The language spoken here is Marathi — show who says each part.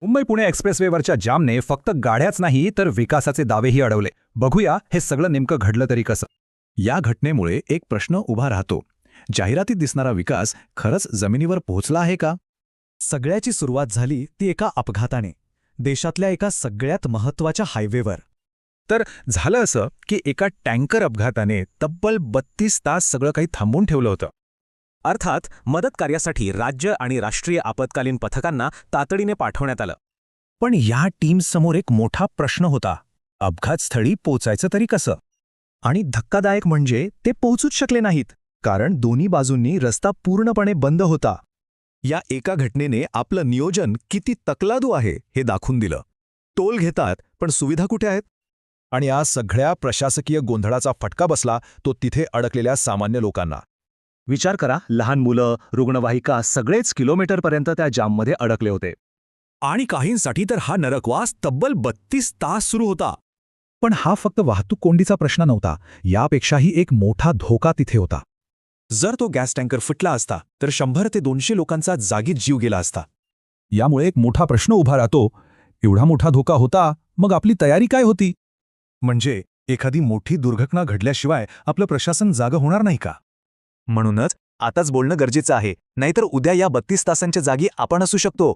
Speaker 1: मुंबई पुणे एक्सप्रेसवेवरच्या जामने फक्त गाड्याच नाही तर विकासाचे दावेही अडवले. बघूया हे सगळं नेमकं घडलं तरी कसं.
Speaker 2: या घटनेमुळे एक प्रश्न उभा राहतो. जाहिरातीत दिसणारा विकास खरंच जमिनीवर पोहोचला आहे का?
Speaker 3: सगळ्याची सुरुवात झाली ती एका अपघाताने, देशातल्या एका सगळ्यात महत्त्वाच्या हायवेवर.
Speaker 2: तर झालं असं की एका टँकर अपघाताने तब्बल 32 तास सगळं काही थांबवून ठेवलं होतं.
Speaker 4: अर्थात मदत कार्यासाठी राज्य आणि राष्ट्रीय आपत्कालीन पथकांना तातडीने पाठवण्यात आलं.
Speaker 2: पण या टीमसमोर एक मोठा प्रश्न होता. अपघातस्थळी पोचायचं तरी कसं?
Speaker 3: आणि धक्कादायक म्हणजे ते पोहोचूच शकले नाहीत, कारण दोन्ही बाजूंनी रस्ता पूर्णपणे बंद होता.
Speaker 2: या एका घटनेने आपलं नियोजन किती तकलादू आहे हे दाखवून दिलं. टोल घेतात पण सुविधा कुठे आहेत? आणि या सगळ्या प्रशासकीय गोंधळाचा फटका बसला तो तिथे अडकलेल्या सामान्य लोकांना.
Speaker 5: विचार करा, लहान मुलं, रुग्णवाहिका सगळेच किलोमीटरपर्यंत त्या जाममध्ये अडकले होते.
Speaker 2: आणि काहींसाठी तर हा नरकवास तब्बल 32 तास सुरू होता.
Speaker 1: पण हा फक्त वाहतूक कोंडीचा प्रश्न नव्हता. यापेक्षाही एक मोठा धोका तिथे होता.
Speaker 2: जर तो गॅस टँकर फुटला असता तर 100 ते 200 लोकांचा जागीच जीव गेला असता.
Speaker 1: यामुळे एक मोठा प्रश्न उभा राहतो. एवढा मोठा धोका होता, मग आपली तयारी काय होती?
Speaker 2: म्हणजे एखादी मोठी दुर्घटना घडल्याशिवाय आपलं प्रशासन जागं होणार नाही का?
Speaker 4: म्हणूनच आताच बोलणं गरजेचं आहे, नाहीतर उद्या या 32 तासांच्या जागी आपण असू शकतो.